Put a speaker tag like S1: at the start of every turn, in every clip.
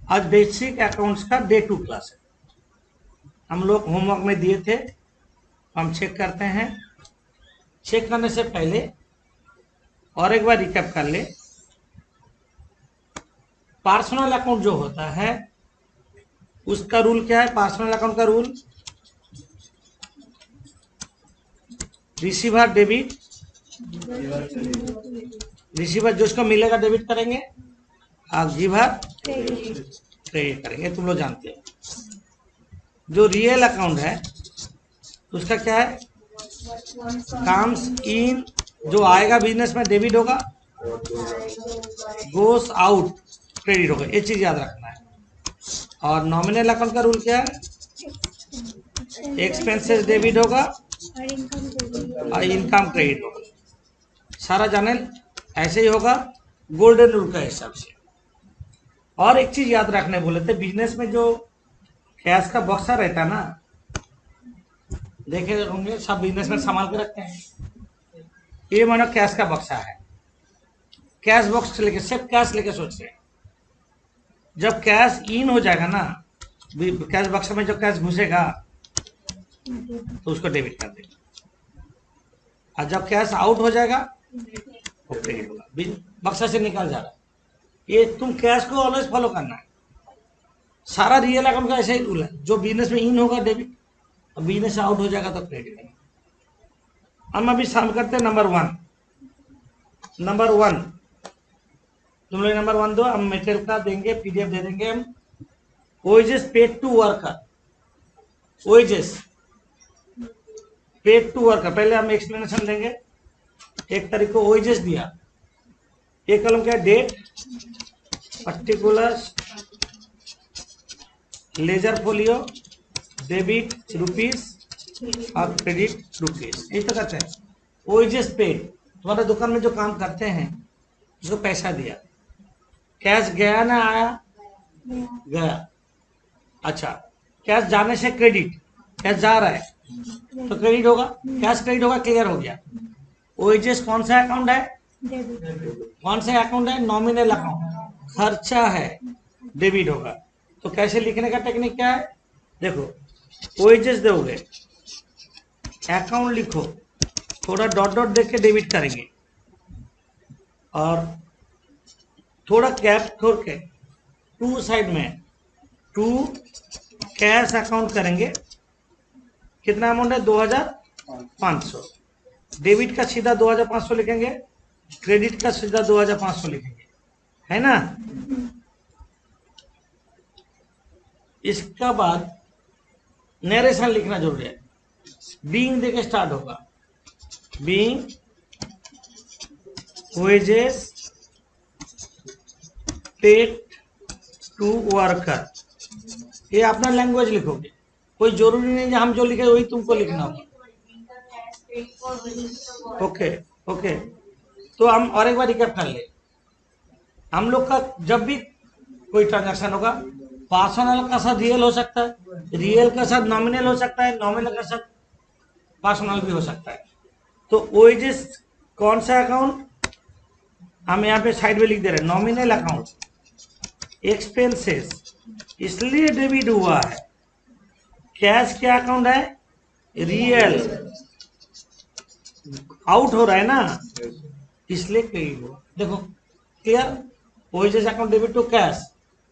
S1: आज basic accounts का day 2 class है। हम लोग होमवर्क में दिए थे, हम चेक करते हैं। चेक करने से पहले और एक बार रिकैप कर ले। पर्सनल अकाउंट जो होता है उसका रूल क्या है? पर्सनल अकाउंट का रूल, रिसीवर डेबिट, रिसीवर जो उसको मिलेगा डेबिट करेंगे और गिवर क्रेडिट करेंगे। तुम लोग जानते हो। जो रियल अकाउंट है उसका क्या है? कम्स इन, जो आएगा बिजनेस में डेबिट होगा, गोस आउट क्रेडिट होगा। ये चीज याद रखना है। और नॉमिनल अकाउंट का रूल क्या है? एक्सपेंसेस डेबिट होगा और इनकम क्रेडिट होगा। सारा जाने ऐसे ही होगा गोल्डन रूल का हिसाब से। और एक चीज याद रखने बोले थे, बिजनेस में जो कैश का बक्सा रहता है ना, देखे होंगे सब बिजनेस में संभाल के रखते हैं। ये मानो कैश का बक्सा है। कैश बॉक्स लेके सिर्फ कैश लेके सोच रहे हैं। जब कैश इन हो जाएगा ना, कैश बक्सा में जो कैश घुसेगा तो उसको डेबिट कर देगा, और जब कैश आउट हो जाएगा वो क्रेडिट होगा। बक्सा से निकल जा रहा है। ये तुम कैश को ऑलवेज फॉलो करना है। सारा रियल अकाउंट का ऐसा ही रूल है। जो बिजनेस में इन होगा डेबिट, और बिजनेस आउट हो जाएगा तो क्रेडिट है। हम अभी शाम करते हैं नंबर 1। तुम लोग नंबर 1 दो, हम मेटेरियल का देंगे, पीडीएफ दे देंगे हम। wages paid to worker, wages paid to worker, पहले हम एक्सप्लेनेशन देंगे। एक तारीख को wages दिया, एक कलम क्या है? Date, particular, ledger folio, debit rupees और क्रेडिट रुपीस। यही तो करते हैं। wages paid, तुम्हारे दुकान में जो काम करते हैं उसको पैसा दिया। कैश गया ना आया? गया। अच्छा, कैश जाने से क्रेडिट, कैश जा रहा है तो क्रेडिट होगा, कैश क्रेडिट होगा। क्लियर हो गया। ओएजेस कौन सा अकाउंट है? कौन सा अकाउंट है? Nominal account. खर्चा है, डेबिट होगा। तो कैसे लिखने का टेक्निक क्या है? देखो, ओएजेस दोगे, अकाउंट लिखो, थोड़ा डॉट डॉट देख के डेबिट करेंगे, और थोड़ा कैप छोड़ के टू साइड में टू कैश अकाउंट करेंगे। कितना अमाउंट है? 2500। डेबिट का सीधा 2500 लिखेंगे, क्रेडिट का सीधा 2500 लिखेंगे, है ना? इसका बाद नरेशन लिखना जरूरी है। बीइंग देके स्टार्ट होगा। Being wages paid to worker. ये अपना लैंग्वेज लिखोगे, कोई जरूरी नहीं है हम जो लिखे वही तुमको लिखना होगा। ओके ओके, तो हम और एक बार रिकैप कर ले। हम लोग का जब भी कोई ट्रांजैक्शन होगा, पर्सनल का साथ रियल हो सकता है, रियल का साथ नॉमिनल हो सकता है, नॉमिनल का साथ पर्सनल भी हो सकता है। तो ओएजेस कौन सा अकाउंट? हम यहाँ पे साइड में लिख दे रहे हैं, नॉमिनल अकाउंट। एक्सपेंसेस इसलिए डेबिट हुआ है, कैश क्या अकाउंट है? रियल, आउट हो रहा है ना, इसलिए क्रेडिट हो। देखो क्लियर? ओएजेस अकाउंट डेबिट टू कैश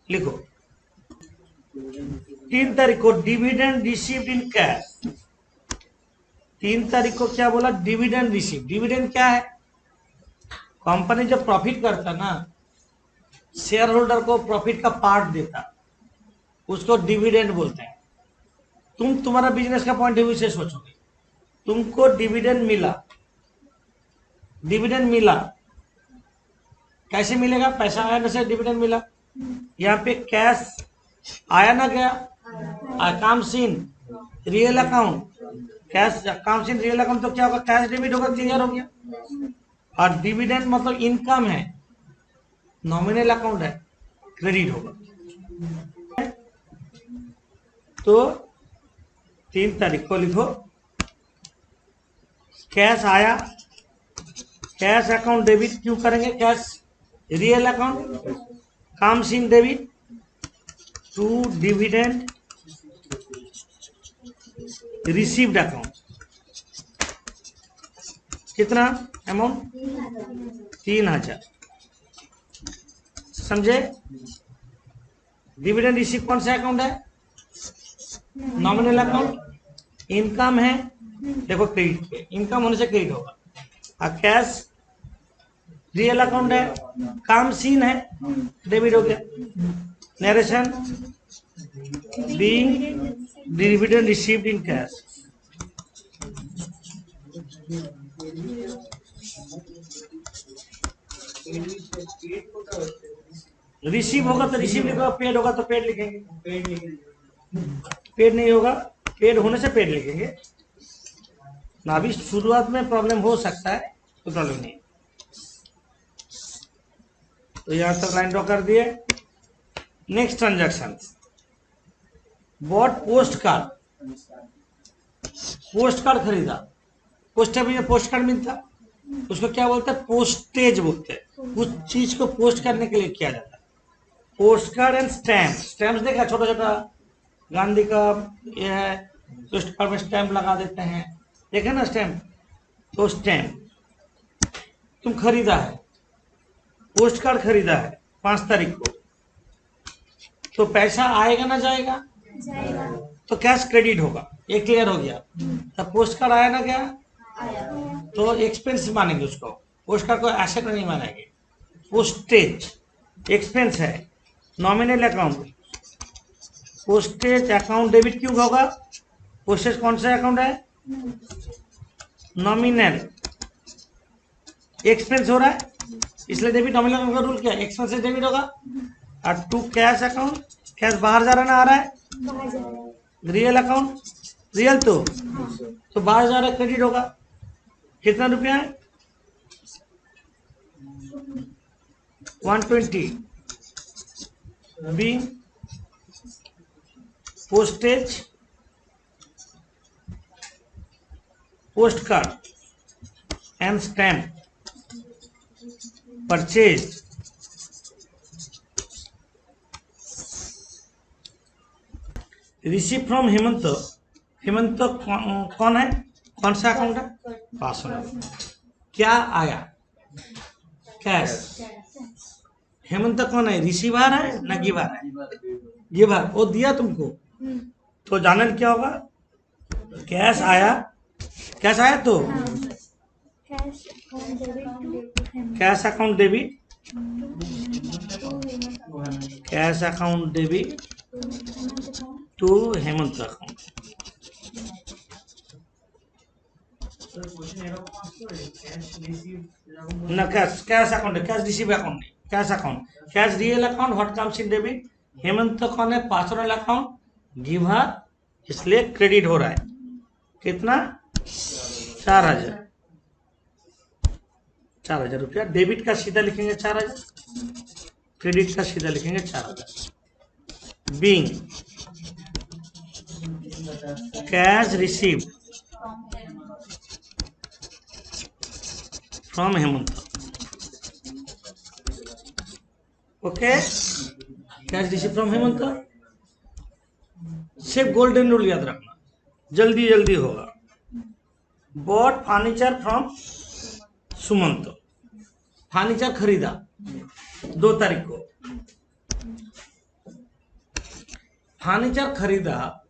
S1: लिखो। 3 तारीख को डिविडेंड रिसीव्ड इन कैश। 3 तारीख को क्या बोला? Dividend receive. डिविडेंड क्या है? कंपनी जब प्रॉफिट करता ना, शेयर होल्डर को प्रॉफिट का पार्ट देता, उसको डिविडेंड बोलते हैं। तुम तुम्हारा बिजनेस का पॉइंट ऑफ व्यू से सोचोगे, तुमको डिविडेंड मिला, डिविडेंड मिला, कैसे मिलेगा? पैसा आया ना से डिविडेंड मिला। यहाँ पे कैश आया ना गया? Account in real account, cash account in real account, तो क्या होगा? कैश डेबिट होगा। क्लियर हो गया? और डिविडेंड मतलब इनकम है, नॉमिनल अकाउंट है, क्रेडिट होगा। तो 3 तारीख को लिखो, कैश आया, कैश अकाउंट डेबिट क्यों करेंगे? Cash real account, comes in debit, to dividend received account. कितना अमाउंट? 3000। समझे? डिविडेंड रिसीव कौन सा अकाउंट है? Nominal account. इनकम है, देखो क्रेडिट पे, इनकम होने से क्रेडिट होगा। और कैश रियल अकाउंट है, काम सीन है, डेबिट हो गया। Narration being dividend received in cash. Receive होगा तो रिसीव लिखोगे, पेड होगा तो पेड लिखेंगे। पेड नहीं होगा, पेड होने से पेड लिखेंगे ना। अभी शुरुआत में प्रॉब्लम हो सकता है, तो प्रॉब्लम नहीं। तो यहां तक लाइन ड्रॉ कर दिए। Next transaction, bought post card. Post card खरीदा, पोस्ट में पोस्ट कार्ड मिलता, उसको क्या बोलते हैं? पोस्टेज बोलते हैं। उस चीज को पोस्ट करने के लिए किया जाता है। Post card and stamp. Stamp देखा, छोटा छोटा गांधी का ये है, पोस्ट कार्ड में स्टैम्प लगा देते हैं, देखे ना स्टैम्प। तो स्टैम्प तुम खरीदा है, पोस्ट कार्ड खरीदा है 5 तारीख को, तो पैसा आएगा ना जाएगा? तो कैश क्रेडिट होगा, ये क्लियर हो गया। तब पोस्ट कार्ड आया ना, क्या तो एक्सपेंस मानेंगे उसको, पोस्ट कार्ड को एसेट नहीं मानेंगे। पोस्टेज एक्सपेंस है। Nominal account, postage account debit क्यों होगा? पोस्टेज कौन सा अकाउंट है? नॉमिनल। एक्सपेंस हो रहा है इसलिए डेबिट। नॉमिनल अकाउंट का रूल क्या है? एक्सपेंस से डेबिट होगा। और टू कैश अकाउंट, कैश बाहर जा रहा ना आ रहा है? रियल अकाउंट, रियल तो बाहर जा रहा है, क्रेडिट होगा। कितना रुपया है? 120। Be postage, post card and stamp purchase. Receive from Hemant. Hemant कौन है? कौन सा अकाउंट है? पर्सनल। क्या आया? कैश। हेमंत कौन है? रिसीवर है ना गिवर है? गिवर। वो दिया तुमको, तो जानल क्या होगा? कैश आया, कैश आया तो cash account debit, cash account debit to Hemant account. ना कैश, कैश अकाउंट है, कैश रिसीव अकाउंट नहीं, cash account. Cash real account, what comes in debit. Hemant कौन है? पर्सनल अकाउंट, गिवर, इसलिए क्रेडिट हो रहा है। कितना? 4000। 4000 रुपया। डेबिट का सीधा लिखेंगे 4000, क्रेडिट का सीधा लिखेंगे 4000। Being cash received from Hemant. Okay, cash receive from Hemant. सिर्फ गोल्डन रूल याद रखना, जल्दी जल्दी होगा। Bought furniture from Sumant. Furniture खरीदा 2 तारीख को। फर्नीचर खरीदा,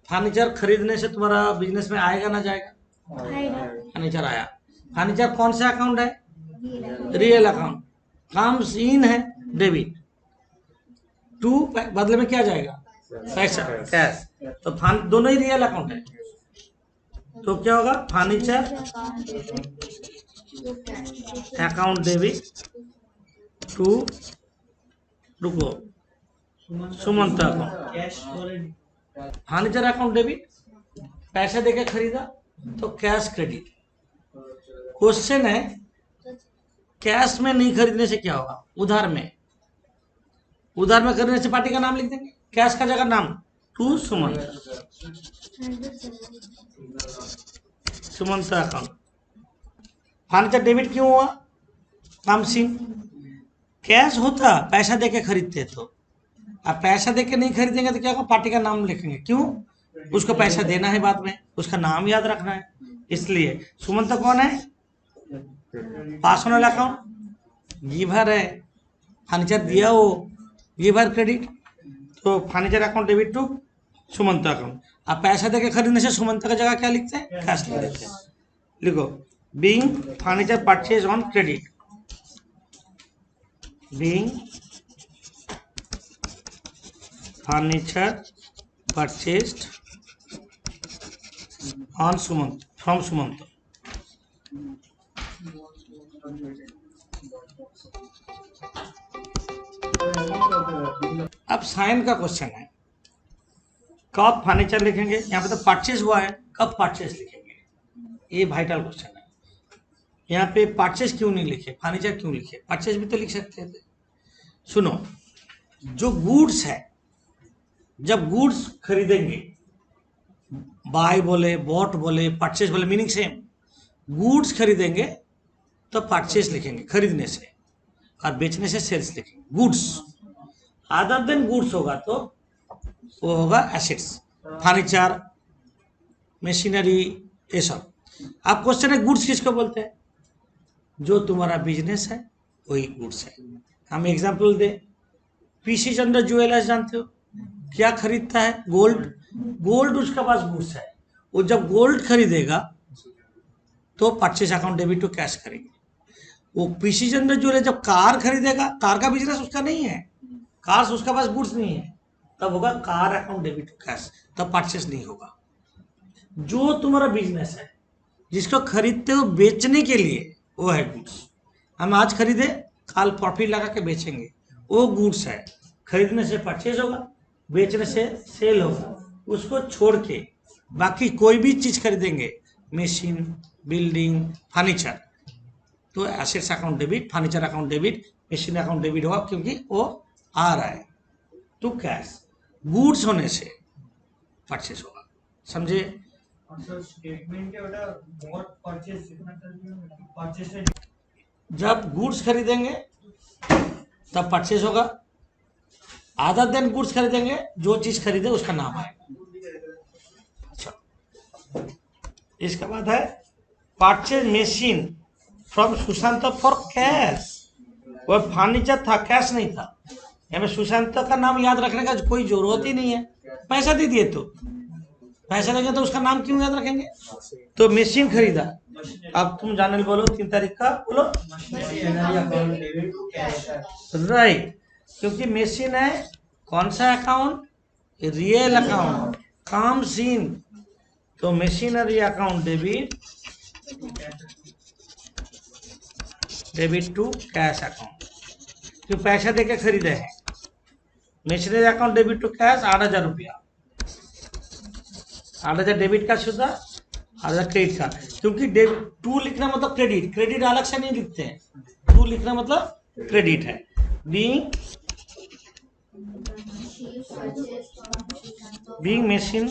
S1: फर्नीचर खरीदने से तुम्हारा बिजनेस में आएगा ना जाएगा? फर्नीचर आया। फर्नीचर कौन सा अकाउंट है? Real account. काम सीन है, डेबिट। टू बदले में क्या जाएगा? पैसा, कैश। तो दोनों ही रियल अकाउंट है, तो क्या होगा? फर्नीचर अकाउंट डेबिट टू, रुको, Sumant account. Furniture account debit, पैसे देके खरीदा तो कैश क्रेडिट। क्वेश्चन है कैश में नहीं खरीदने से क्या होगा? उधार में। उधार में खरीदने से पार्टी का नाम लिख देंगे, कैश का जगह नाम to Sumant. Sumant account. Furniture debit क्यों हुआ? काम सीन। कैश होता पैसा देके खरीदते तो आप पैसा दे के नहीं खरीदेंगे तो क्या होगा, पार्टी का नाम लिखेंगे। क्यों? उसको पैसा देना है बाद में, उसका नाम याद रखना है। इसलिए सुमंत कौन है? पर्सनल अकाउंट, गिवर है, फर्नीचर दिया वो, गिवर क्रेडिट, तो furniture account debit to Sumant account. आप पैसा देके खरीदने से सुमंत का जगह क्या लिखते हैं? कैश लिख देते हैं। लिखो, being furniture purchase on credit, being furniture purchased on Sumant, from Sumant. अब साइन का क्वेश्चन है, कब फर्नीचर लिखेंगे? यहाँ पे तो परचेज हुआ है, कब परचेज लिखेंगे? ये वाइटल क्वेश्चन है। यहाँ पे परचेज क्यों नहीं लिखे, फर्नीचर क्यों लिखे? परचेज भी तो लिख सकते थे। सुनो, जो गुड्स है, जब गुड्स खरीदेंगे, बाय बोले, बॉट बोले, परचेज बोले, मीनिंग सेम। गुड्स खरीदेंगे तो परचेज लिखेंगे खरीदने से, और बेचने से सेल्स लिखेंगे। गुड्स अदर देन गुड्स होगा तो वो होगा एसेट्स, फर्नीचर, मशीनरी, ये सब। अब क्वेश्चन है गुड्स किसको बोलते हैं? जो तुम्हारा बिजनेस है वही गुड्स है। हम एग्जांपल दे, पीसी चंद्र ज्वेलर्स जानते हो, क्या खरीदता है? गोल्ड। गोल्ड उसके पास गुड्स है, वो जब गोल्ड खरीदेगा तो purchase account debit to cash करेंगे। वो पीसी चंद्र ज्वेलर जब कार खरीदेगा, कार का बिजनेस उसका नहीं है, कार उसका पास गुड्स नहीं है, तब होगा car account debit to cash, तब परचेज नहीं होगा। जो तुम्हारा बिजनेस है, जिसको खरीदते हो बेचने के लिए, वो है गुड्स। हम आज खरीदे, कल प्रॉफिट लगा के बेचेंगे, वो गुड्स है। खरीदने से परचेज होगा, बेचने से सेल होगा। उसको छोड़ के बाकी कोई भी चीज खरीदेंगे, मशीन, बिल्डिंग, फर्नीचर, तो assets account debit, furniture account debit, machine account debit होगा, क्योंकि वो आ रहा है टू कैश। गुड्स होने से परचेज होगा, समझे? जब गुड्स खरीदेंगे तब परचेज होगा, अदर देन गुड्स खरीदेंगे, जो चीज खरीदे उसका नाम है। अच्छा, इसके बाद है purchase machine from Sushant for cash. वो फर्नीचर था, कैश नहीं था। हमें सुशांत का नाम याद रखने का कोई जरूरत ही नहीं है, पैसा दे दिए तो। पैसा देंगे तो उसका नाम क्यों याद रखेंगे? तो मशीन खरीदा। अब तुम जानने बोलो 3 तारीख का, बोलो राइट, क्योंकि मशीन है कौन सा अकाउंट? रियल अकाउंट, काम सीन, तो machinery account debit to cash account. क्यों? पैसा देके खरीदे हैं। Machinery account debit to cash 8,000 रुपया, 8,000 डेबिट का शुद्ध, 8,000 क्रेडिट का। क्योंकि टू लिखना मतलब क्रेडिट, क्रेडिट अलग से नहीं लिखते हैं, टू लिखना मतलब क्रेडिट है। Being machine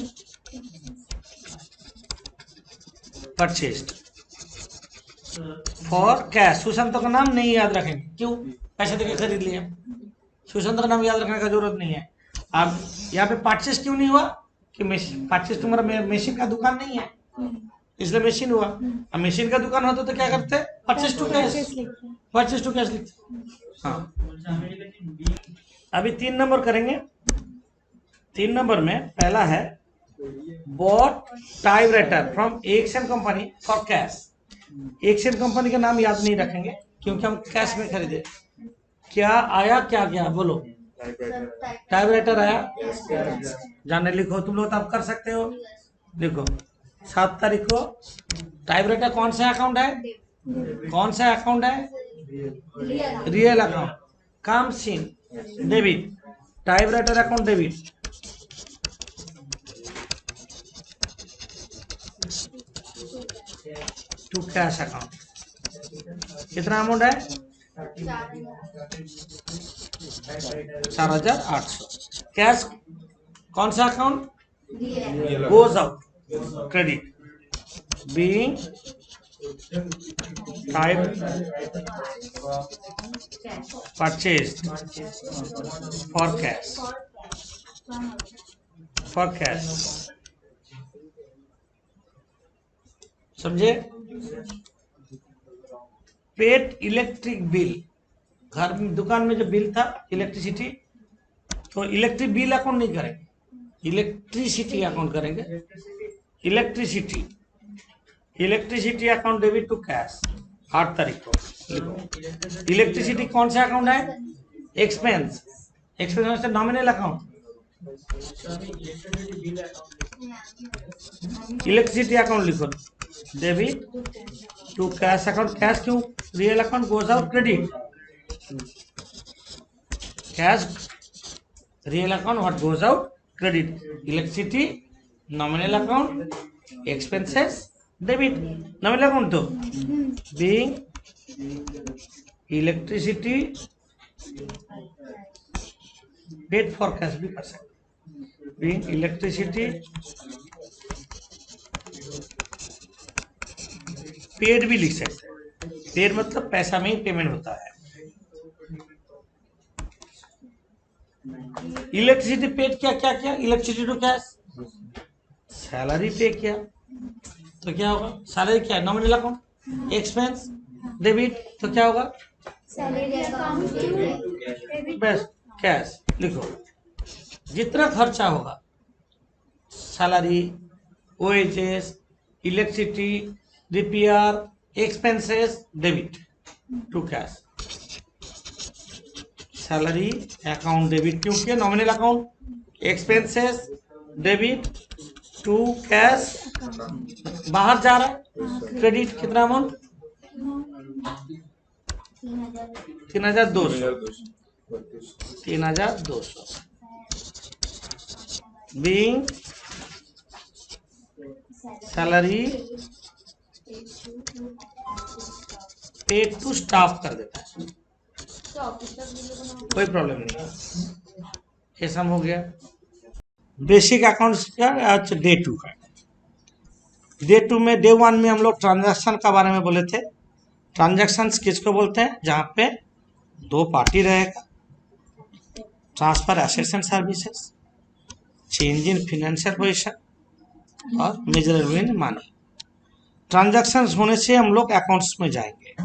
S1: purchased for cash. Sushant का नाम नहीं याद रखेंगे, क्यों? पैसे देके खरीद लिया, सुशांत का नाम याद रखने का जरूरत नहीं है। अब यहाँ पे परचेज क्यों नहीं हुआ? कि परचेज तुम्हारा मशीन का दुकान नहीं है, इसलिए मशीन हुआ। अब मशीन का दुकान होता तो क्या करते? Purchase to cash, purchase to cash लिखते। हाँ, अभी 3 नंबर करेंगे। 3 नंबर में पहला है bought typewriter from action company for cash. Action company का नाम याद नहीं रखेंगे क्योंकि हम कैश में खरीदे। क्या आया, क्या गया? बोलो। टाइपराइटर आया, जाने लिखो। तुम लोग तब कर सकते हो, लिखो 7 तारीख को। टाइपराइटर कौन सा अकाउंट है? कौन सा अकाउंट है? Real account. काम सीन debit, typewriter account debit. To cash account. कितना अमाउंट है? 4,800। कैश कौन सा account? Goes out, credit. Being type purchase for cash समझे। पेड इलेक्ट्रिक बिल, घर में दुकान में जो बिल था इलेक्ट्रिसिटी, तो इलेक्ट्रिक बिल अकाउंट नहीं करेंगे, इलेक्ट्रिसिटी अकाउंट करेंगे। Electricity electricity account debit to cash 8 तारीख को लिखो। इलेक्ट्रिसिटी कौन सा अकाउंट है? एक्सपेंस। एक्सपेंस से नॉमिनल अकाउंट। इलेक्ट्रिसिटी अकाउंट लिखो, debit to cash account. Cash क्यों? Real account goes out credit. Cash real account what goes out credit. Electricity nominal account, expenses debit. Nominal account तो being electricity paid for cash भी कर सकते। Being electricity paid भी लिख सकते हैं। Paid मतलब पैसा में ही पेमेंट होता है। इलेक्ट्रिसिटी पेड क्या क्या क्या? इलेक्ट्रिसिटी टू कैश, सैलरी पे किया तो क्या होगा? सैलरी क्या है? Nominal account. एक्सपेंस डेबिट तो क्या होगा? बस कैश लिखो। जितना खर्चा होगा, salary, wages, electricity, repair, expenses, debit to cash. Salary account debit क्यों किया? Nominal account. Expenses debit to cash, बाहर जा रहा है क्रेडिट। कितना amount? 3200। 3200 being salary paid to staff कर देता है, कोई प्रॉब्लम नहीं। ये सब हो गया बेसिक अकाउंट्स का। अच्छा डे 2 का। डे 2 में डे 1 में हम लोग ट्रांजैक्शन का बारे में बोले थे। ट्रांजैक्शन किसको बोलते हैं? जहाँ पे दो पार्टी रहेगा, transfer assets and services, change in financial position और मेजरेबल इन मनी। ट्रांजैक्शन होने से हम लोग अकाउंट्स में जाएंगे।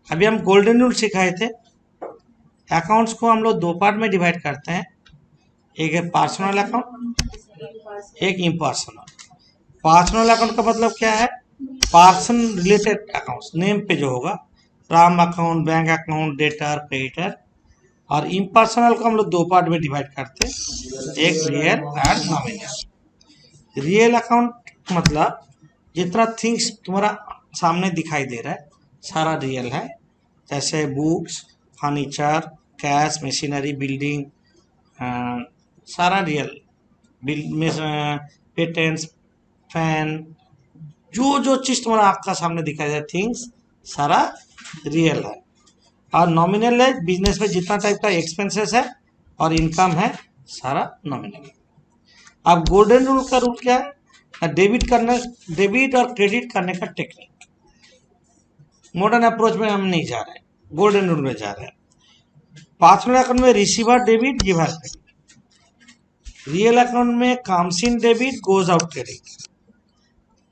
S1: अभी हम गोल्डन रूल सिखाए थे। अकाउंट्स को हम लोग 2 पार्ट में डिवाइड करते हैं, एक है पर्सनल अकाउंट, एक इम्पर्सनल। पर्सनल अकाउंट का मतलब क्या है? पर्सन रिलेटेड अकाउंट्स, नेम पे जो होगा, Ram account, bank account, debtor, creditor. और इम्पर्सनल को हम लोग 2 पार्ट में डिवाइड करते हैं, एक real and nominal. Real account मतलब जितना थिंग्स तुम्हारा सामने दिखाई दे रहा है सारा रियल है, जैसे books, furniture, cash, machinery, building, सारा रियल। बिल में पेटेंट्स, फैन, जो जो चीज तुम्हारा आँख का सामने दिखाई दे थिंग्स सारा रियल है। और नॉमिनल है, बिजनेस में जितना टाइप का एक्सपेंसेस है और इनकम है सारा नॉमिनल है। अब गोल्डन रूल का रूल क्या है? डेबिट और क्रेडिट करने का टेक्निक। मॉडर्न अप्रोच में हम नहीं जा रहे, गोल्डन रूल में जा रहे हैं। पर्सनल अकाउंट में receiver debit, giver credit. Real account में comes in debit, goes out credit.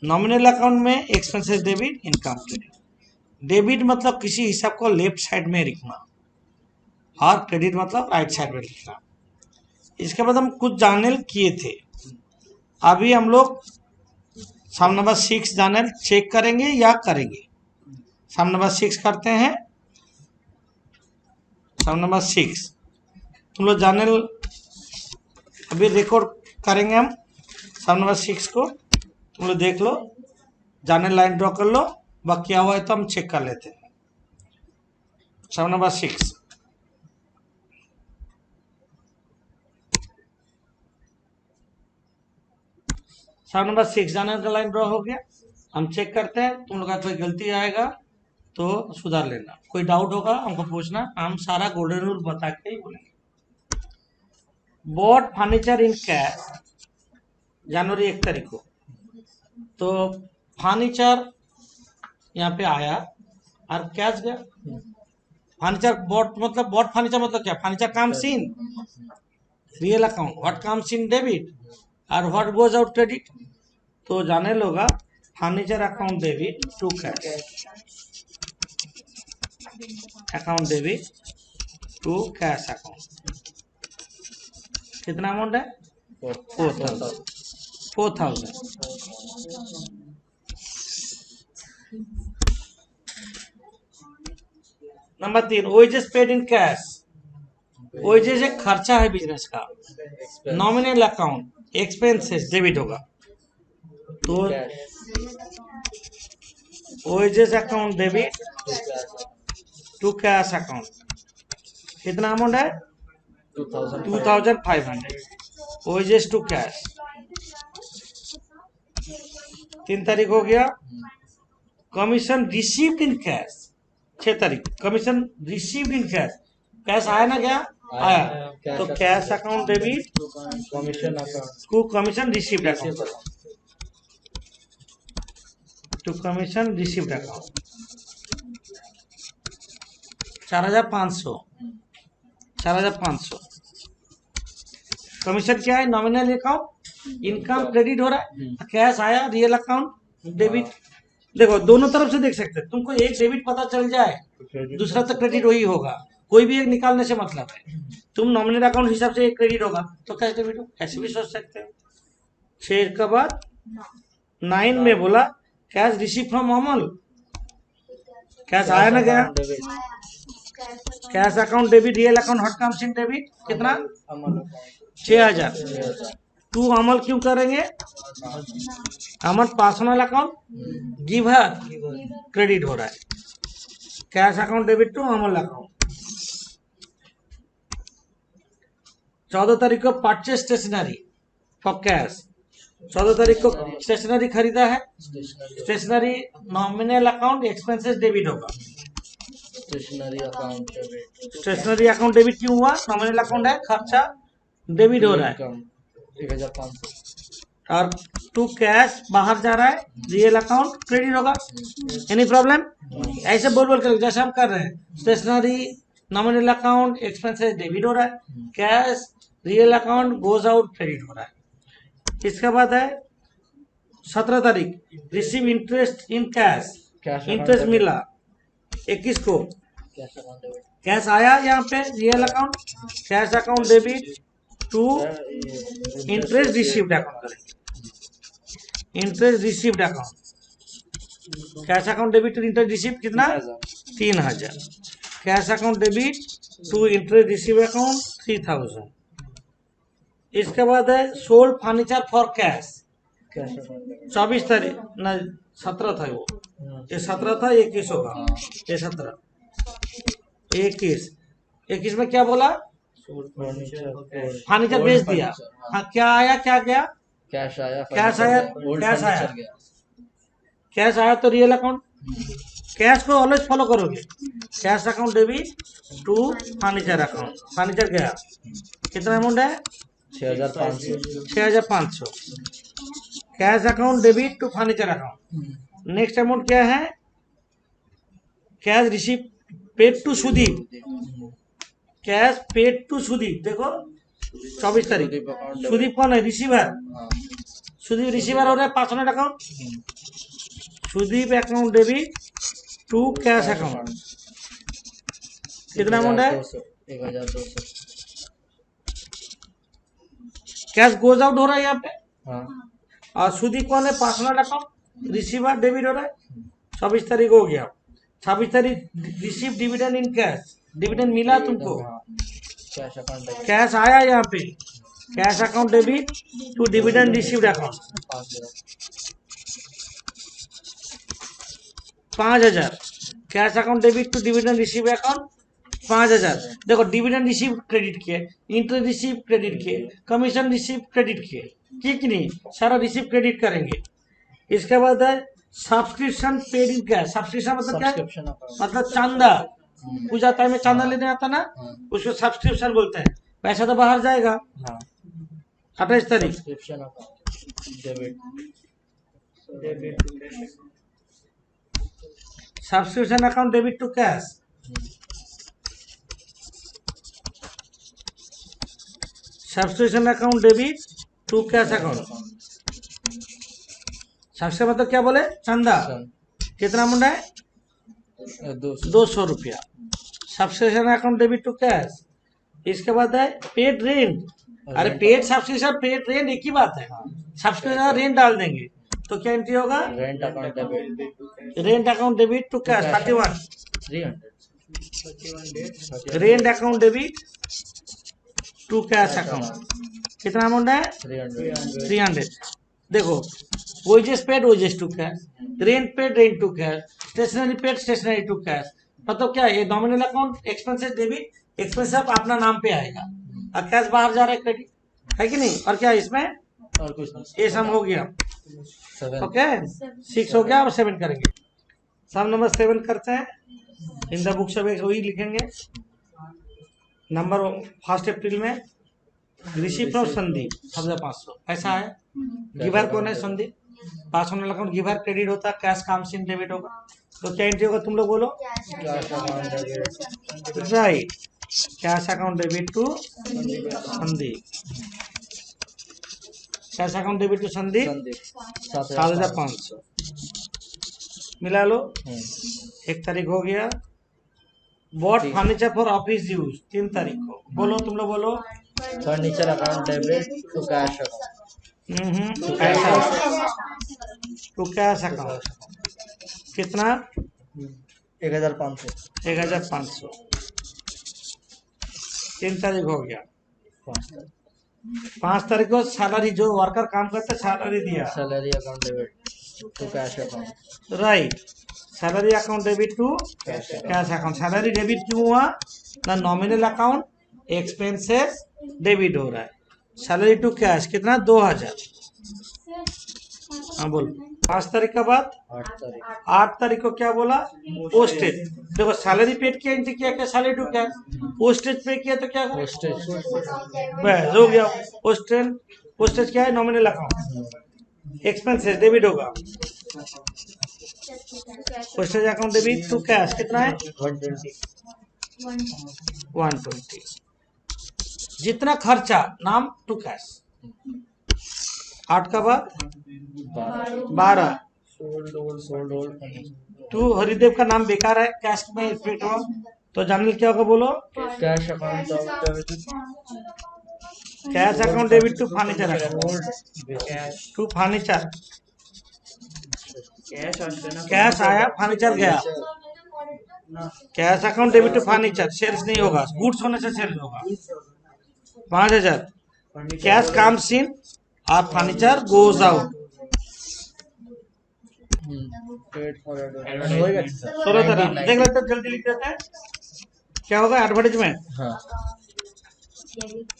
S1: Nominal account में expenses debit, income credit. Debit मतलब किसी हिसाब को लेफ्ट साइड में लिखना और क्रेडिट मतलब राइट साइड में लिखना। इसके बाद हम कुछ जानल किए थे। अभी हम लोग सम नंबर 6 जानल चेक करेंगे या करेंगे। सम नंबर 6 करते हैं। सम नंबर 6 तुम लोग जानल अभी रिकॉर्ड करेंगे हम। सम नंबर 6 को तुम लोग देख लो, जानल लाइन ड्रॉ कर लो, बाकी हुआ है तो हम चेक कर लेते हैं। सम नंबर 6 सम नंबर 6 जानल का लाइन ड्रॉ हो गया। हम चेक करते हैं, तुम लोग का कोई गलती आएगा तो सुधार लेना, कोई डाउट होगा हमको पूछना, हम सारा गोल्डन रूल बता के ही बोलेंगे। बॉट फर्नीचर इन कैश जनवरी 1 तारीख को। तो फर्नीचर यहाँ पे आया और कैश गया। फर्नीचर बॉट मतलब बॉट फर्नीचर मतलब क्या, furniture comes in real account, what comes in debit और व्हाट गोज आउट क्रेडिट। तो जाने लोगा furniture account debit to cash, account debit to cash account. कितना अमाउंट है? 4,000। Number 3, wages paid in cash. Wages एक खर्चा है बिजनेस का। नॉमिनल अकाउंट एक्सपेंसेस डेबिट होगा, तो wages account debit to cash account. कितना अमाउंट है? 2,500 वेजेस टू कैश। 3 तारीख हो गया। कमीशन रिसीव्ड इन कैश, 6 तारीख commission received in cash. Cash आया ना, क्या आया? तो cash account debit
S2: commission account
S1: to commission received account, to commission received account. 4,500, 4,500। Commission क्या है? नॉमिनल अकाउंट, इनकम क्रेडिट हो रहा है, कैश आया रियल अकाउंट डेबिट। देखो दोनों तरफ से देख सकते हैं। तुमको एक डेबिट पता चल जाए, दूसरा तो क्रेडिट वही होगा। कोई भी एक निकालने से मतलब है। तुम नॉमिनल अकाउंट हिसाब से एक क्रेडिट होगा तो कैश डेबिट हो, ऐसे भी सोच सकते हो। 6 के बाद 9 में बोला cash receive from Amal, cash आया ना गया? Cash account debit real account what comes in debit. कितना? 6,000। टू अमल क्यों करेंगे? Amal personal account giver credit हो रहा है। Cash account debit to Amal account. 14 तारीख को परचेज स्टेशनरी फॉर कैश। 14 तारीख को स्टेशनरी खरीदा है, stationery nominal account expenses debit होगा।
S2: Stationery account debit,
S1: stationery account debit क्यों हुआ? नॉमिनल अकाउंट है, खर्चा डेबिट हो रहा है।
S2: 1,500।
S1: और टू कैश बाहर जा रहा है, रियल अकाउंट क्रेडिट होगा। Any problem? ऐसे बोल बोल कर जैसे हम कर रहे हैं। Stationery nominal account expenses debit हो रहा है, cash real account goes out credit हो रहा है। इसके बाद है 17 तारीख receive interest in cash, interest मिला 21 को,
S2: कैश अकाउंट डेबिट,
S1: कैश आया यहाँ पे real account, cash account debit to interest received account करेंगे। Interest received account, cash account debit to interest received कितना? 3,000। Cash account debit to interest receive account 3,000। इसके बाद है sold furniture for cash,
S2: cash account debit
S1: 24 तारीख न 17 था वो, ये 17 था, 21 होगा, ये 17, 21 में क्या बोला? फर्नीचर बेच दिया। हाँ, क्या आया क्या गया?
S2: कैश आया,
S1: कैश आया, कैश आया, कैश आया तो रियल अकाउंट। कैश को ऑलवेज फॉलो करोगे। Cash account debit to furniture account, furniture गया। कितना अमाउंट है?
S2: 6,500।
S1: 6,500। Cash account debit to furniture account. Next amount क्या है? Cash receive paid to Sudeep, cash paid to Sudeep. देखो 24 तारीख, सुदीप कौन है? रिसीवर। सुदीप रिसीवर हो रहा है personal account, Sudeep account debit to cash account. कितना अमाउंट है?
S2: 1,200।
S1: कैश गोज आउट हो रहा है यहाँ पे,
S2: हाँ,
S1: और सुदीप कौन है? पर्सनल अकाउंट, रिसीवर डेबिट हो रहा है। 24 तारीख हो गया। 26 तारीख receive dividend in cash, dividend मिला तुमको,
S2: कैश अकाउंट डेबिट
S1: कैश आया यहाँ पे, cash account debit to dividend received account 5,000। Cash account debit to dividend receive account 5,000। देखो डिविडेंड रिसीव क्रेडिट किए, इंटरेस्ट रिसीव क्रेडिट किए, कमीशन रिसीव क्रेडिट किए, ठीक नहीं? सारा रिसीव क्रेडिट करेंगे। इसके बाद है subscription paid in cash. Subscription मतलब क्या?
S2: सब्सक्रिप्शन अकाउंट,
S1: मतलब चांदा, पूजा टाइम में चांदा लेने आता ना, उसको सब्सक्रिप्शन बोलते हैं। पैसा तो बाहर जाएगा।
S2: हाँ,
S1: 28 तारीख
S2: subscription account debit,
S1: subscription account debit to cash, subscription account debit to cash account. सबसे मतलब क्या बोले, चंदा कितना अमाउंट है 200 रुपया, subscription account debit to cash. इसके बाद है पेड रेंट, अरे पेड सब्सक्रिप्शन पेड रेंट एक ही बात है, सब्सक्रिप्शन रेंट डाल देंगे तो क्या एंट्री होगा,
S2: rent account debit,
S1: rent account debit to cash 31,
S2: 300,
S1: rent account debit to cash account कितना अमाउंट है 300। देखो wages paid wages to cash, rent paid rent to cash, stationery paid stationery to cash. मतलब क्या है, ये nominal account expenses debit, expenses अपना नाम पे आएगा और कैश बाहर जा रहा है क्रेडिट, है कि नहीं। और क्या इसमें
S2: और कुछ नहीं।
S1: ये सम हो गया,
S2: 7
S1: ओके 6 हो गया, अब 7 करेंगे। सम नंबर 7 करते हैं, इन द बुक सब वही लिखेंगे। नंबर 1 अप्रैल में रिसीव फ्रॉम संदीप 1500 पैसा है, गिवर कौन है संदीप, पास होने अकाउंट गिवर क्रेडिट होता है, कैश काम सीन डेबिट होगा, तो क्या एंट्री होगा तुम लोग बोलो,
S2: cash account debit,
S1: right, cash account debit to Sandeep, cash account debit to Sandeep 7500 मिला लो। 1 तारीख हो गया। Bought furniture for office use 3 तारीख को, बोलो तुम लोग बोलो,
S2: furniture account debit to cash account,
S1: to cash account कितना
S2: 1500,
S1: 1500 3 तारीख हो गया। 5 तारीख को सैलरी, जो वर्कर काम करते सैलरी दिया,
S2: salary account debit to cash account,
S1: right, salary account debit to cash account. Salary debit क्यों हुआ ना, नॉमिनल अकाउंट एक्सपेंसेस डेबिट हो रहा है, सैलरी टू कैश कितना 2000। हाँ बोल। 5 तारीख के बाद 8 तारीख को क्या बोला, पोस्टेज। देखो सैलरी पेड किया, एंट्री किया क्या, सैलरी टू कैश, पोस्टेज पे किया तो क्या
S2: पोस्टेज,
S1: बस हो गया। पोस्टेज, पोस्टेज क्या है, नॉमिनल अकाउंट, एक्सपेंसेस डेबिट होगा, postage account debit to cash कितना है 120, जितना खर्चा नाम टू कैश। 8 का बाद 12
S2: सोल्ड ओल्ड
S1: टू हरिदेव का नाम बेकार है, कैश में इफेक्ट हो तो जानने क्या होगा बोलो,
S2: cash account debit
S1: cash account debit to furniture account, to furniture, cash आया फर्नीचर गया, cash account debit to furniture, sales नहीं होगा, गुड्स होने से सेल्स होगा 5000, कैश कम्स इन और furniture goes out.
S2: Paid for
S1: 16 तरह देख लेते हैं, जल्दी लिख देते हैं क्या होगा, एडवर्टाइजमेंट
S2: हाँ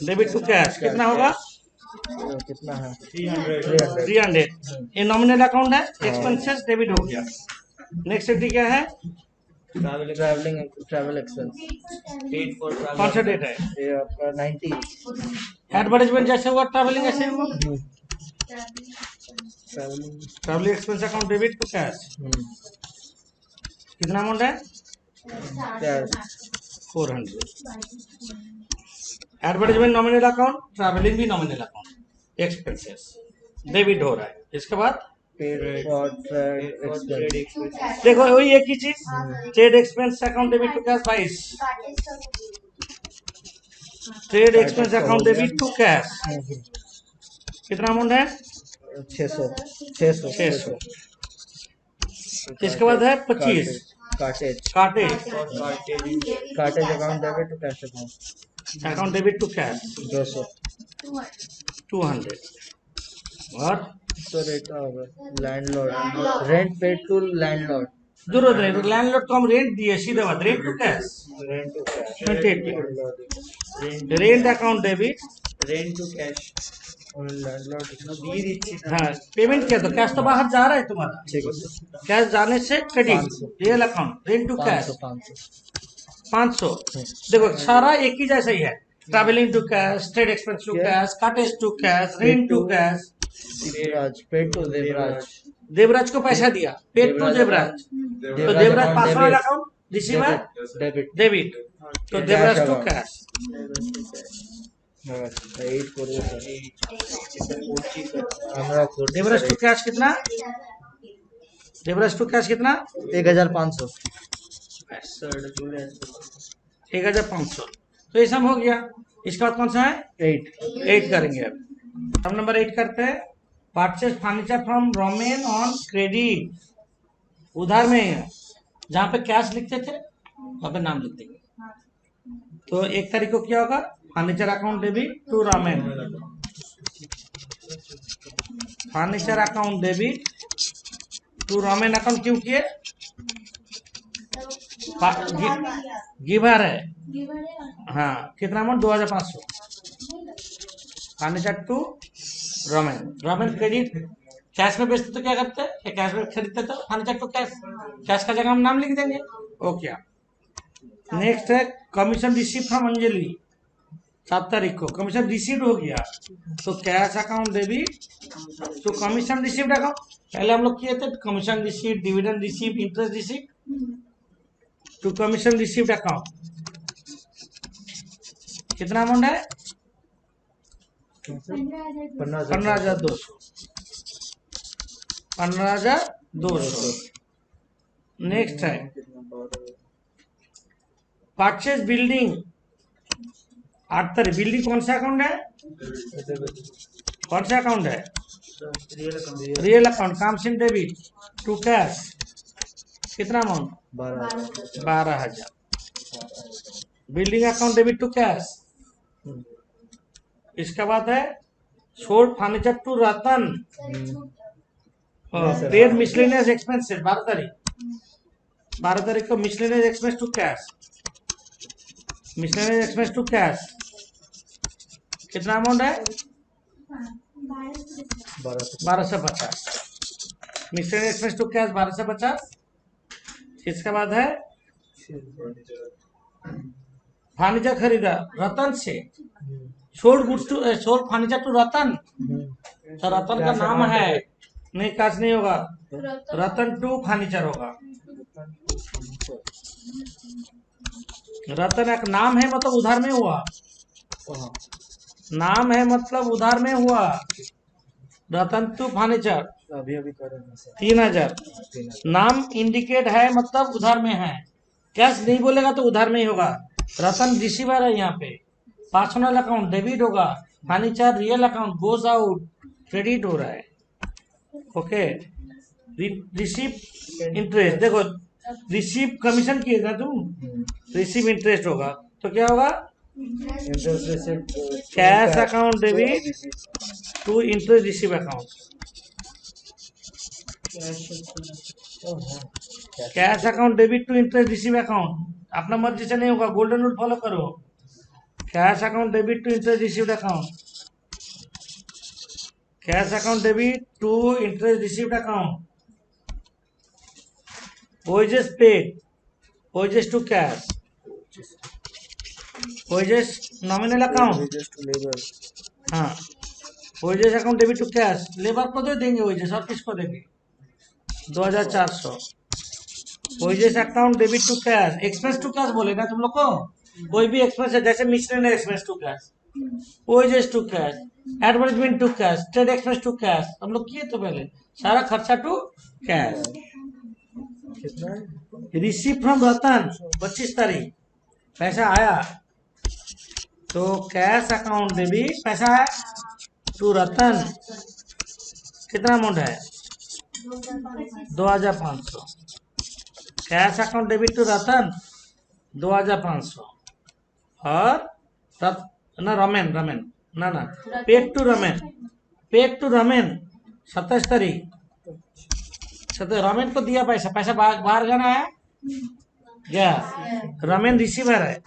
S1: डेबिट टू कैश कितना होगा
S2: कितना है
S1: 300। ये नॉमिनल अकाउंट है, एक्सपेंसेस डेबिट हो गया। नेक्स्ट एंट्री क्या है,
S2: ट्रैवल एक्सपेंस,
S1: कौन सा डेट है,
S2: ये आपका 90,
S1: एडवर्टाइजमेंट जैसे हुआ ट्रैवलिंग ऐसे हुआ,
S2: travelling
S1: travelling expense account debit to cash कितना अमाउंट है
S2: cash
S1: 400। Advertisement nominal account, travelling भी नॉमिनल अकाउंट, एक्सपेंसेस डेबिट हो रहा है। इसके बाद
S2: पेड फॉर ट्रेड एक्सपेंस,
S1: देखो वही एक ही चीज, trade expense account debit to cash 22, trade expense account debit to cash कितना अमाउंट है
S2: 600।
S1: इसके बाद है 25
S2: cartage
S1: cartage
S2: account debit to cash
S1: account debit to cash
S2: 200।
S1: 200। और
S2: सर एक landlord, rent paid to landlord,
S1: जरूरत नहीं, तो लैंडलॉर्ड को हम रेंट दिए, सीधे बात, rent to cash
S2: rent to cash,
S1: 28। Rent account debit
S2: rent to cash और लैंडलॉर्ड
S1: हाँ, पेमेंट किया तो कैश तो बाहर जा रहा है तुम्हारा,
S2: ठीक है
S1: कैश जाने से credit, real account rent to cash 500। देखो सारा एक ही जैसा ही है, traveling to cash, trade expense to cash, cartage to cash, rent to cash,
S2: Devraj, paid to Devraj,
S1: Devraj को पैसा दिया, पेड टू देवराज, तो Devraj personal account, receiver
S2: debit
S1: debit, तो Devraj to cash. Devraj to cash कितना? देवराज टू कैश कितना?
S2: 1500।
S1: 1500। तो ये सम हो गया। इसके बाद कौन सा है? 8 करेंगे। अब सम नंबर 8 करते हैं। Purchase furniture from Romen on credit, उधार में है। जहाँ पे कैश लिखते थे वहाँ पे नाम लिख देंगे। तो 1 तारीख को क्या होगा? Furniture account debit to Romen, furniture account debit to Romen account. क्यों किए? गिवर है। हाँ, कितना amount? 2500। Furniture to Romen, Romen credit. Cash में बेचते तो क्या करते हैं? कैश में खरीदते तो फर्नीचर टू कैश, कैश का जगह हम नाम लिख देंगे। ओके। नेक्स्ट है कमीशन रिसीव फ्रॉम अंजलि, 7 तारीख को कमीशन रिसीव हो गया, तो cash account debit to commission received account. पहले हम लोग किए थे commission receive, dividend receive, interest receive, to commission received account. कितना अमाउंट है? 15,200। 15,200। नेक्स्ट है परचेज बिल्डिंग, 8 तारीख। बिल्डिंग कौन सा अकाउंट है? कौन सा अकाउंट है? Real account. Commission debit to cash, कितना amount? 12,000। Building account debit to cash. इसके बाद है sold furniture to Ratan, paid miscellaneous expenses, 12 तारीख। 12 तारीख को miscellaneous expense to cash, miscellaneous expense to cash. कितना अमाउंट है? 1250। Miscellaneous expense to cash 1250। इसके बाद है फर्नीचर खरीदा रतन से, sold goods to, sold furniture to Ratan, तो रतन का नाम है, नहीं कैश नहीं होगा, रतन टू फर्नीचर होगा। रतन एक नाम है, मतलब उधार में हुआ, नाम है मतलब उधार में हुआ। रतन टू फर्नीचर
S2: अभी कर रहे हैं
S1: 3,000। नाम इंडिकेट है मतलब उधार में है, कैश नहीं बोलेगा तो उधार में ही होगा। रतन रिसीवर है, यहाँ पे पर्सनल अकाउंट डेबिट होगा, furniture real account goes out, credit हो रहा है। ओके। रिसीव इंटरेस्ट, देखो रिसीव कमीशन किए ना तुम, रिसीव इंटरेस्ट होगा, तो क्या होगा? Cash account debit to interest receive account. Cash account debit to interest receive account, अपना मर्जी से नहीं होगा, गोल्डन रूल फॉलो करो। Cash account debit to interest received account, cash account debit to interest received account. wages paid, wages to cash, wages nominal account, हाँ wages account debit to cash, labour को दे देंगे wages, और किसको देंगे? 2,400। wages account debit to cash, expense to cash बोले ना तुम लोग को, कोई भी एक्सपेंस है, जैसे miscellaneous expense to cash, wages to cash, advertisement to cash, trade expense to cash, हम लोग किए तो पहले, सारा खर्चा to cash. Receive from Ratan 25 तारीख, पैसा आया, तो कैश अकाउंट डेबिट, पैसा है टू रतन, कितना अमाउंट है? 2,500। Cash account debit to Ratan 2,500। और ना रमेन ना paid to Ramen, paid to Ramen 27 तारीख। रमेन को दिया पैसा, पैसा बाहर जाना है क्या? रमेन रिसीवर है।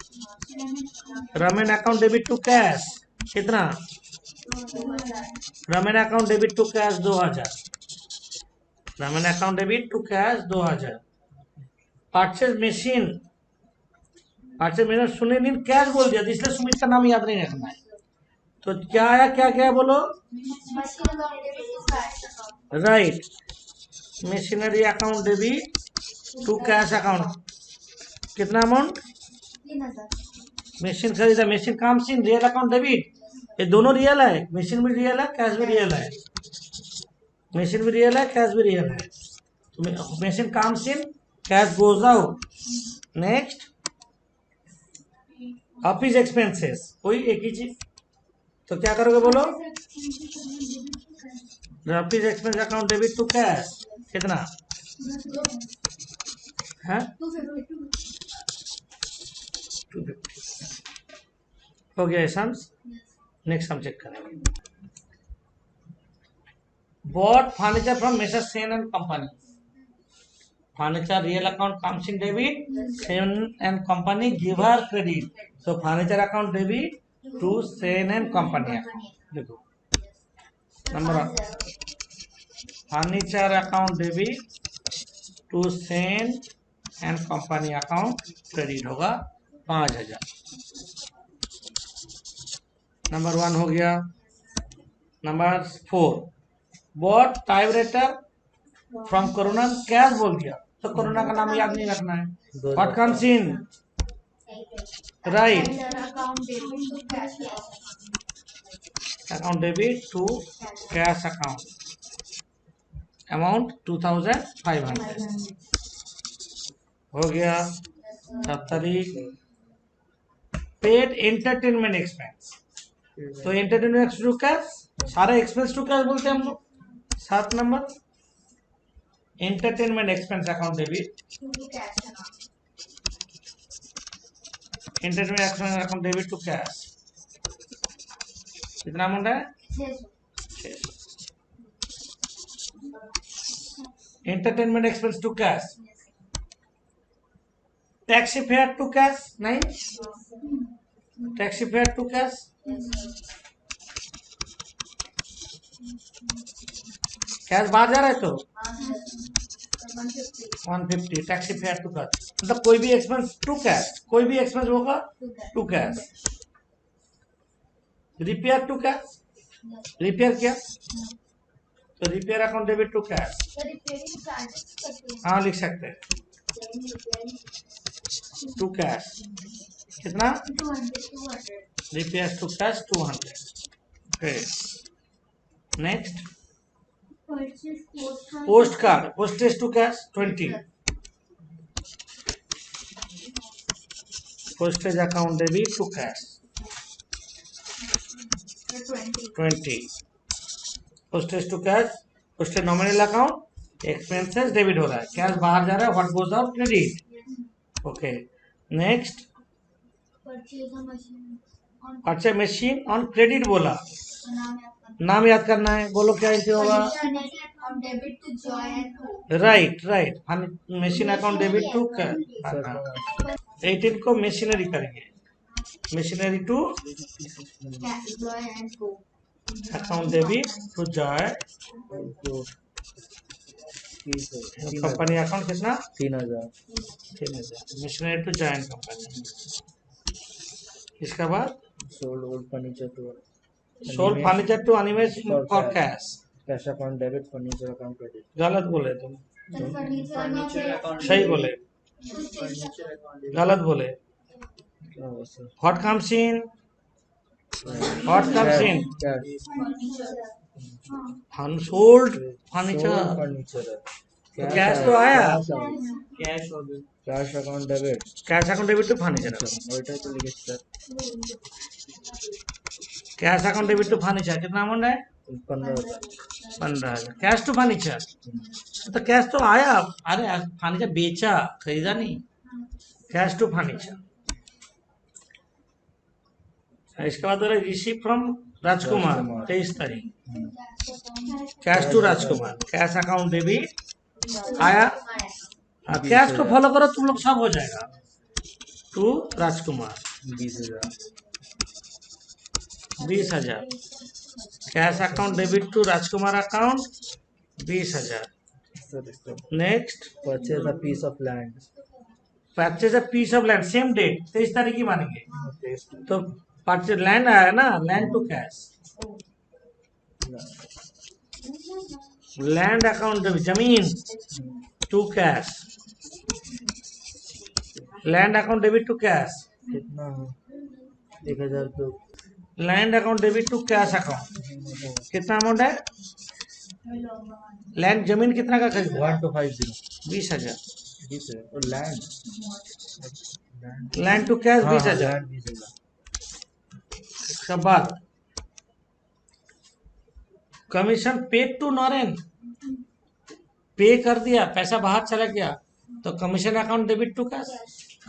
S1: रमेन अकाउंट डेबिट टू कैश, कितना? रमेन अकाउंट डेबिट टू कैश 2,000। रमेन account debit to cash 2,000। Purchase machine, purchase machine सुने नहीं, कैश बोल दिया, इसलिए सुमित का नाम याद नहीं रखना है। तो क्या आया, क्या क्या बोलो? Right. Machinery account debit to cash account, कितना अमाउंट?
S3: 3000।
S1: मशीन खरीदा, machine comes in real account debit, ये दोनों रियल है, मशीन भी रियल है, कैश भी रियल है, मशीन भी रियल है, कैश भी रियल है। Machine comes in, cash goes out. Next office expenses, कोई एक ही चीज, तो क्या करोगे बोलो? Office expense account debit to cash, कितना है? 250 हो गया सम्स। नेक्स्ट हम चेक करेंगे। Bought furniture from mister Sen and company, furniture real account comes in debit, Sen and company give her credit, so furniture account debit to Sen and company। देखो number furniture account debit to Sen and company account credit होगा 5000। Number 1 हो गया। Number 4 bought typewriter from Corona, cash बोल दिया तो corona का नाम याद नहीं रखना है। What comes in, right, account debit to cash account, amount 2500 हो गया। 7 तारीख पेड एंटरटेनमेंट एक्सपेंस, तो एंटरटेनमेंट एक्सपेंस टू कैश, सारे एक्सपेंस टू कैश बोलते हैं हम लोग। 7 नंबर entertainment expense account debit, entertainment expense account debit to cash, कितना अमाउंट है? 600। Entertainment expense to cash, taxi fare to cash नहीं, taxi fare to cash, cash बाहर जा रहा है तो 150 टैक्सी फेयर टू कैश, मतलब कोई भी एक्सपेंस टू कैश, कोई भी एक्सपेंस होगा to cash. Repair to cash, repair किया तो repair account debit to cash, हाँ लिख सकते हैं टू कैश, कितना?
S3: 200।
S1: Repair to cash 200। Next post card, postage to cash 20, postage account debit to cash 20, postage to cash, postage nominal account expenses debit हो रहा है, कैश बाहर जा रहा है, what goes out credit. Okay next purchase machine on credit बोला, नाम याद करना है, बोलो क्या इसे होगा? Right right, machine account debit to cash. 18 को मशीनरी करेंगे, machinery to account debit to Joy company account, कितना?
S2: 3000।
S1: Machinery to join company. इसके बाद
S2: sold old furniture
S1: to Animesh for cash,
S2: cash account debit, furniture account credit.
S1: गलत बोले तुम, सही बोले, गलत बोले। What comes in, what comes in unsold furniture, तो कैश तो आया,
S2: cash account debit,
S1: cash account debit to furniture,
S2: ওইটাই তো লিখেছি sir.
S1: Cash account debit to furniture, कितना अमाउंट है? 15,000 कैश टू फर्नीचर, तो कैश तो आया, अरे फर्नीचर बेचा, खरीदा नहीं, कैश टू फर्नीचर। इसके बाद रिसीव फ्रॉम राजकुमार 23 तारीख, cash to Rajkumar, cash account debit आया, कैश को फॉलो करो तुम लोग, सब हो जाएगा। To Rajkumar 20,000, cash account debit to Rajkumar account 20,000। Next
S2: purchase a piece of land,
S1: purchase a piece of land, same date 23 तारीख ही मानेंगे, तो परचेज लैंड आया ना, land to cash, land account debit, जमीन to cash, land account debit to cash,
S2: कितना है? 1000 तो
S1: land account debit to cash account, कितना अमाउंट है? लैंड जमीन कितना का खरीदा?
S2: 1250
S1: 20,000।
S2: 20 है और लैंड
S1: लैंड टू कैश
S2: हाँ
S1: 20,000।
S2: लैंड 20,000
S1: इसके बाद कमीशन पेड टू नॉरेन, पे कर दिया, पैसा बाहर चला गया तो commission account debit to cash,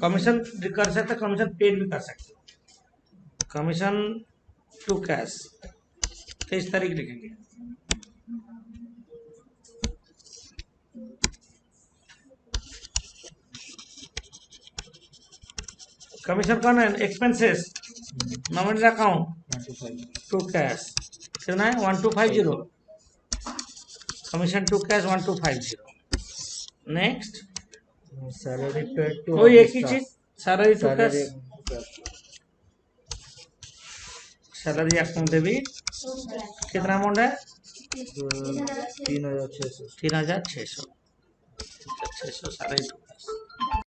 S1: commission कर सकते, कमीशन पेड भी कर सकते, कमीशन टू कैश, तो इस तरीके लिखेंगे। कमीशन कौन है? Expenses, nominal account
S2: 125
S1: to cash, कितना है? 1250, commission to cash 1250। Next
S2: salary paid to
S1: वही एक ही चीज, salary to cash, salary account debit, कितना अमाउंट है?
S2: 3600
S1: 3,600, 600 सैलरी टू कैश।